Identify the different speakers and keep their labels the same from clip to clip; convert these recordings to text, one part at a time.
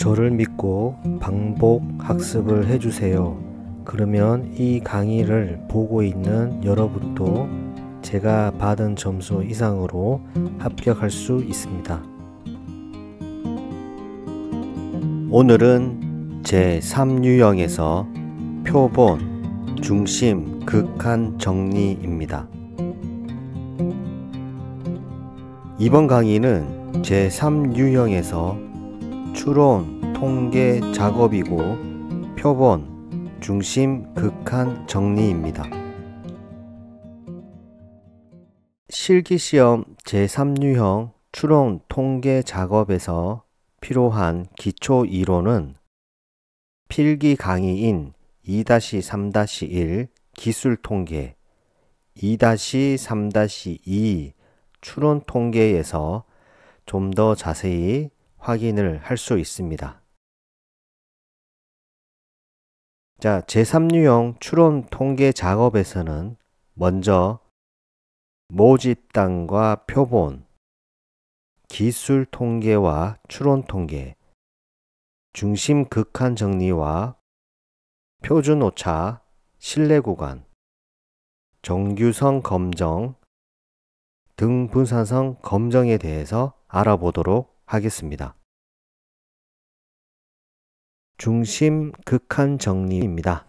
Speaker 1: 저를 믿고 반복 학습을 해주세요. 그러면 이 강의를 보고 있는 여러분도 제가 받은 점수 이상으로 합격할 수 있습니다. 오늘은 제3유형에서 표본, 중심, 극한 정리입니다. 이번 강의는 제3유형에서 추론, 통계 작업이고 표본, 중심, 극한 정리입니다. 실기시험 제3유형 추론, 통계 작업에서 필요한 기초 이론은 필기 강의인 2-3-1 기술 통계, 2-3-2 추론 통계에서 좀 더 자세히 확인을 할 수 있습니다. 자, 제3유형 추론 통계 작업에서는 먼저 모집단과 표본, 기술 통계와 추론 통계, 중심 극한 정리와 표준 오차, 신뢰 구간, 정규성 검정 등 분산성 검정에 대해서 알아보도록 하겠습니다. 중심 극한 정리입니다.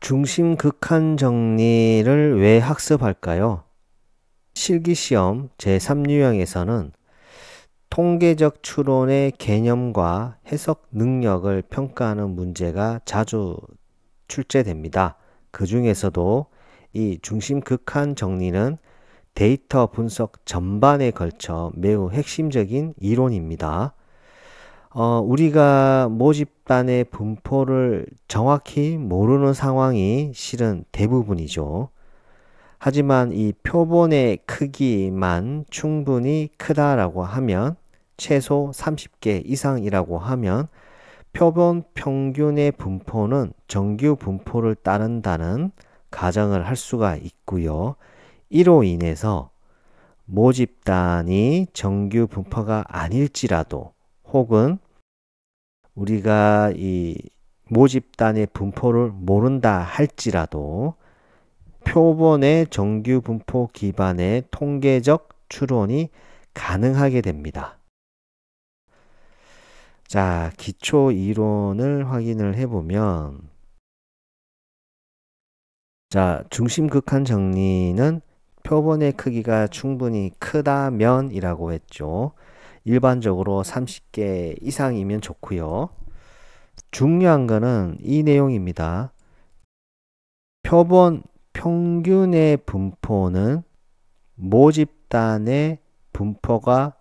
Speaker 1: 중심 극한 정리를 왜 학습할까요? 실기시험 제3유형에서는 통계적 추론의 개념과 해석 능력을 평가하는 문제가 자주 출제됩니다. 그 중에서도 이 중심 극한 정리는 데이터 분석 전반에 걸쳐 매우 핵심적인 이론입니다. 우리가 모집단의 분포를 정확히 모르는 상황이 실은 대부분이죠. 하지만 이 표본의 크기만 충분히 크다라고 하면, 최소 30개 이상이라고 하면 표본 평균의 분포는 정규 분포를 따른다는 가정을 할 수가 있고요. 이로 인해서 모집단이 정규 분포가 아닐지라도, 혹은 우리가 이 모집단의 분포를 모른다 할지라도 표본의 정규 분포 기반의 통계적 추론이 가능하게 됩니다. 자, 기초 이론을 확인을 해보면, 자, 중심 극한 정리는 표본의 크기가 충분히 크다면 이라고 했죠. 일반적으로 30개 이상이면 좋고요. 중요한 거는 이 내용입니다. 표본 평균의 분포는 모집단의 분포가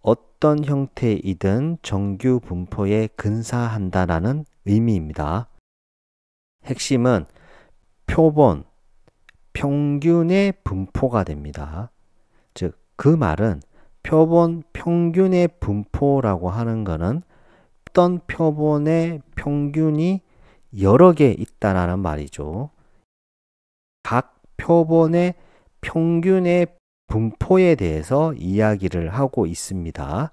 Speaker 1: 어떤 형태이든 정규 분포에 근사한다라는 의미입니다. 핵심은 표본 평균의 분포가 됩니다. 즉, 그 말은 표본 평균의 분포라고 하는 것은 어떤 표본의 평균이 여러 개 있다라는 말이죠. 각 표본의 평균의 분포에 대해서 이야기를 하고 있습니다.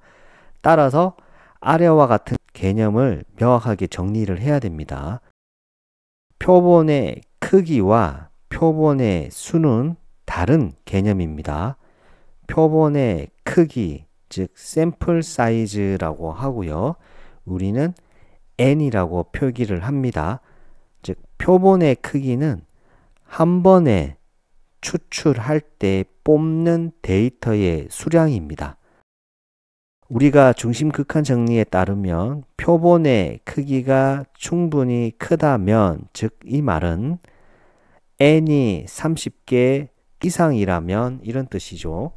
Speaker 1: 따라서 아래와 같은 개념을 명확하게 정리를 해야 됩니다. 표본의 크기와 표본의 수는 다른 개념입니다. 표본의 크기, 즉 샘플 사이즈라고 하고요. 우리는 n이라고 표기를 합니다. 즉 표본의 크기는 한 번에 추출할 때 뽑는 데이터의 수량입니다. 우리가 중심 극한 정리에 따르면 표본의 크기가 충분히 크다면, 즉 이 말은 n이 30개 이상이라면 이런 뜻이죠.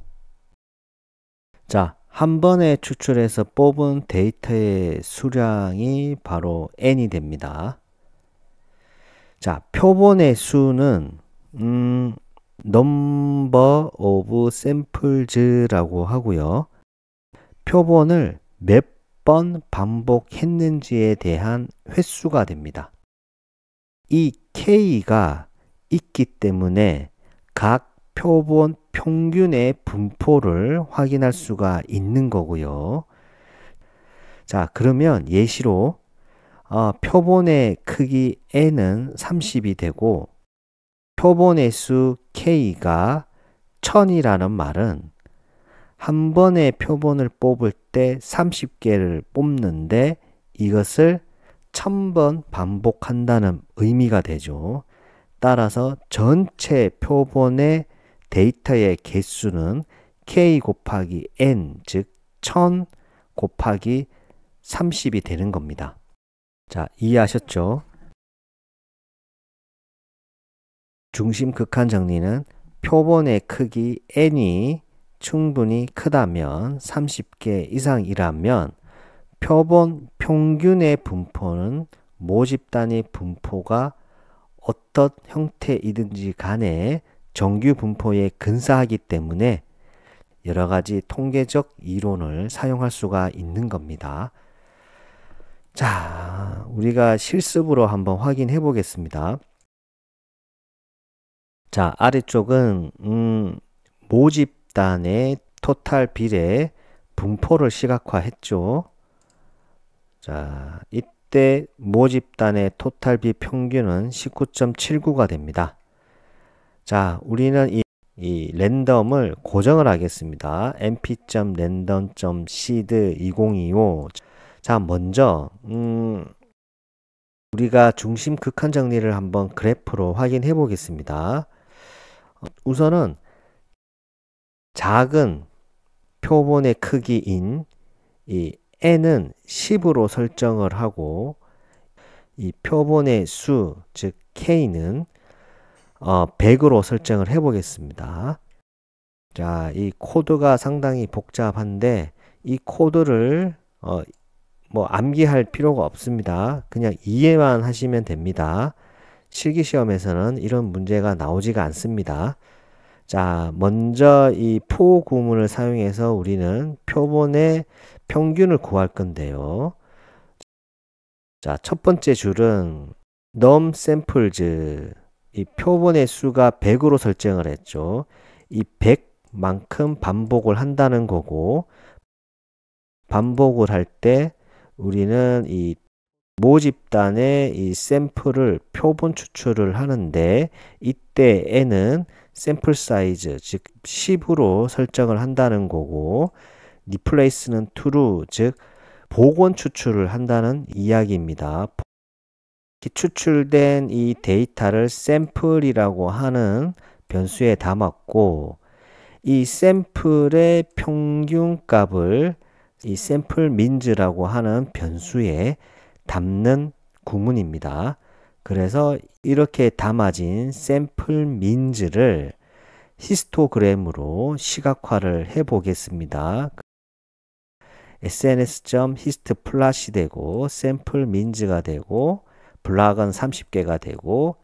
Speaker 1: 자, 한 번에 추출해서 뽑은 데이터의 수량이 바로 n이 됩니다. 자, 표본의 수는 number of samples라고 하고요. 표본을 몇 번 반복했는지에 대한 횟수가 됩니다. 이 K가 있기 때문에 각 표본 평균의 분포를 확인할 수가 있는 거고요. 자, 그러면 예시로 표본의 크기 n은 30이 되고 표본의 수 k가 1000이라는 말은 한 번에 표본을 뽑을 때 30개를 뽑는데 이것을 1000번 반복한다는 의미가 되죠. 따라서 전체 표본의 데이터의 개수는 k 곱하기 n, 즉 1000 곱하기 30이 되는 겁니다. 자, 이해하셨죠? 중심 극한 정리는 표본의 크기 n이 충분히 크다면 30개 이상이라면 표본 평균의 분포는 모집 단위 분포가 어떤 형태이든지 간에 정규 분포에 근사하기 때문에 여러 가지 통계적 이론을 사용할 수가 있는 겁니다. 자, 우리가 실습으로 한번 확인해 보겠습니다. 자, 아래쪽은 모집단의 토탈 비례 분포를 시각화했죠. 자, 이때 모집단의 토탈 비 평균은 19.79가 됩니다. 자, 우리는 이 랜덤을 고정을 하겠습니다. np.random.seed2025. 자, 먼저 우리가 중심 극한 정리를 한번 그래프로 확인해 보겠습니다. 우선은 작은 표본의 크기인 이 n은 10으로 설정을 하고 이 표본의 수, 즉 k는 100으로 설정을 해 보겠습니다. 자, 이 코드가 상당히 복잡한데 이 코드를 뭐 암기할 필요가 없습니다. 그냥 이해만 하시면 됩니다. 실기시험에서는 이런 문제가 나오지가 않습니다. 자, 먼저 이 for 구문을 사용해서 우리는 표본의 평균을 구할 건데요. 자, 첫 번째 줄은 num samples, 이 표본의 수가 100으로 설정을 했죠. 이 100만큼 반복을 한다는 거고, 반복을 할 때 우리는 이 모집단의 이 샘플을 표본 추출을 하는데 이때 n은 샘플 사이즈, 즉 10으로 설정을 한다는 거고, replace는 true, 즉 복원 추출을 한다는 이야기입니다. 추출된 이 데이터를 샘플이라고 하는 변수에 담았고, 이 샘플의 평균값을 이 샘플 민즈라고 하는 변수에 담는 구문입니다. 그래서 이렇게 담아진 샘플 민즈를 히스토그램으로 시각화를 해 보겠습니다. sns.histplot이 되고 샘플 민즈가 되고 블락은 30개가 되고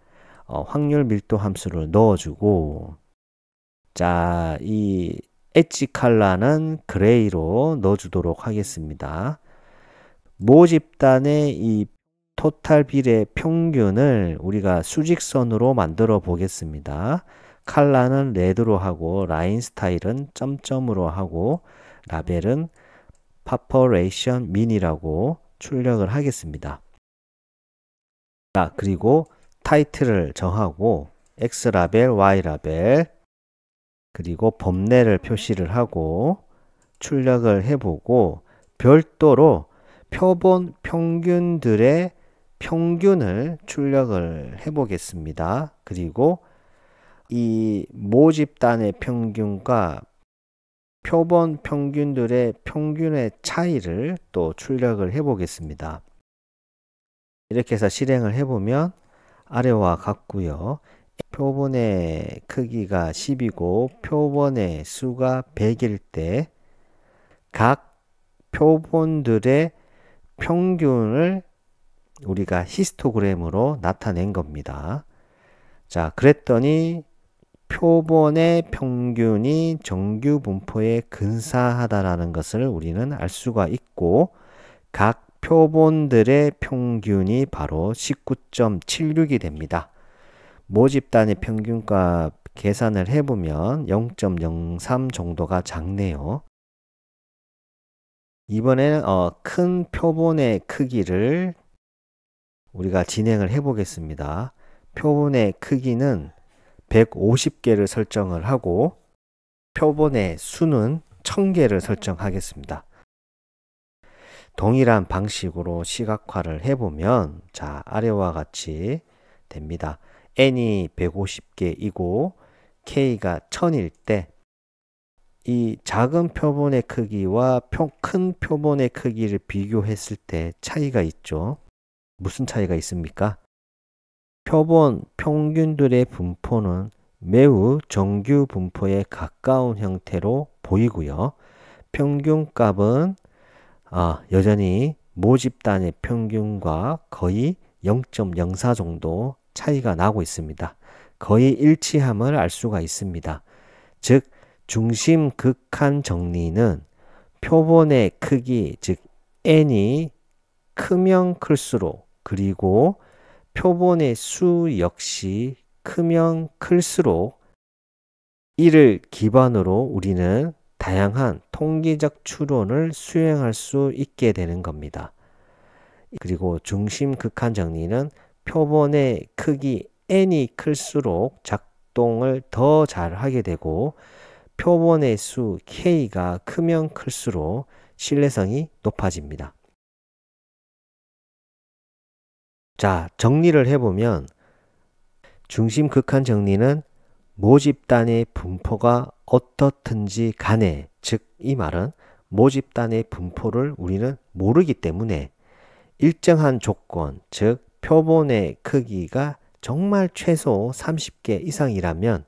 Speaker 1: 확률 밀도 함수를 넣어주고, 자, 이 엣지 컬러는 그레이로 넣어주도록 하겠습니다. 모집단의 이 토탈 비례 평균을 우리가 수직선으로 만들어 보겠습니다. 컬러는 레드로 하고 라인 스타일은 점점으로 하고 라벨은 population mean이라고 출력을 하겠습니다. 자, 그리고 타이틀을 정하고 X라벨, Y라벨, 그리고 범례를 표시를 하고 출력을 해보고 별도로 표본 평균들의 평균을 출력을 해보겠습니다. 그리고 이 모집단의 평균과 표본 평균들의 평균의 차이를 또 출력을 해보겠습니다. 이렇게 해서 실행을 해보면 아래와 같고요. 표본의 크기가 10이고 표본의 수가 100일 때 각 표본들의 평균을 우리가 히스토그램으로 나타낸 겁니다. 자, 그랬더니 표본의 평균이 정규 분포에 근사하다라는 것을 우리는 알 수가 있고, 각 표본들의 평균이 바로 19.76이 됩니다. 모집단의 평균값 계산을 해보면 0.03 정도가 작네요. 이번에는 큰 표본의 크기를 우리가 진행을 해 보겠습니다. 표본의 크기는 150개를 설정을 하고 표본의 수는 1000개를 설정하겠습니다. 동일한 방식으로 시각화를 해보면 자, 아래와 같이 됩니다. n이 150개이고 k가 1000일 때 이 작은 표본의 크기와 큰 표본의 크기를 비교했을 때 차이가 있죠. 무슨 차이가 있습니까? 표본 평균들의 분포는 매우 정규 분포에 가까운 형태로 보이고요. 평균값은 여전히 모집단의 평균과 거의 0.04 정도 차이가 나고 있습니다. 거의 일치함을 알 수가 있습니다. 즉 중심 극한 정리는 표본의 크기, 즉 n이 크면 클수록 그리고 표본의 수 역시 크면 클수록 이를 기반으로 우리는 다양한 통계적 추론을 수행할 수 있게 되는 겁니다. 그리고 중심 극한 정리는 표본의 크기 n이 클수록 작동을 더 잘 하게 되고 표본의 수 k가 크면 클수록 신뢰성이 높아집니다. 자, 정리를 해보면 중심 극한 정리는 모집단의 분포가 어떻든지 간에, 즉 이 말은 모집단의 분포를 우리는 모르기 때문에 일정한 조건, 즉 표본의 크기가 정말 최소 30개 이상이라면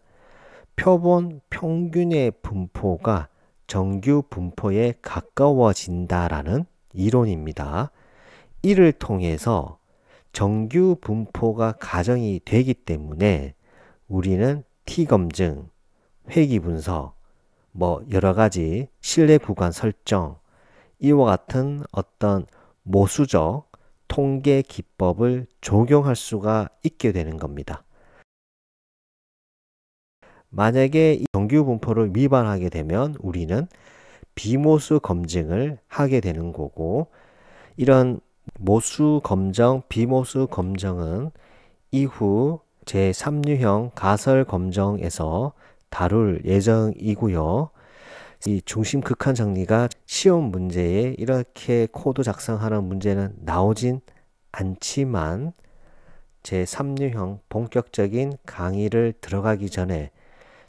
Speaker 1: 표본 평균의 분포가 정규 분포에 가까워진다라는 이론입니다. 이를 통해서 정규 분포가 가정이 되기 때문에 우리는 T검증, 회귀분석, 여러 가지 신뢰 구간 설정, 이와 같은 어떤 모수적 통계 기법을 적용할 수가 있게 되는 겁니다. 만약에 이 정규 분포를 위반하게 되면 우리는 비모수 검증을 하게 되는 거고, 이런 모수 검정, 비모수 검정은 이후 제3유형 가설 검정에서 다룰 예정이고요. 이 중심 극한 정리가 시험 문제에 이렇게 코드 작성하는 문제는 나오진 않지만 제3유형 본격적인 강의를 들어가기 전에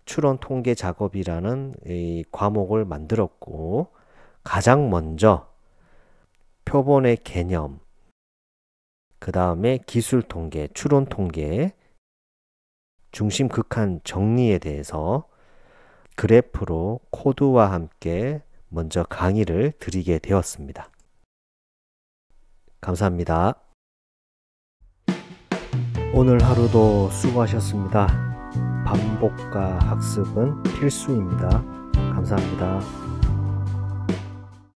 Speaker 1: 추론 통계 작업이라는 이 과목을 만들었고, 가장 먼저 표본의 개념, 그 다음에 기술 통계, 추론 통계, 중심 극한 정리에 대해서 그래프로 코드와 함께 먼저 강의를 드리게 되었습니다. 감사합니다. 오늘 하루도 수고하셨습니다. 반복과 학습은 필수입니다. 감사합니다.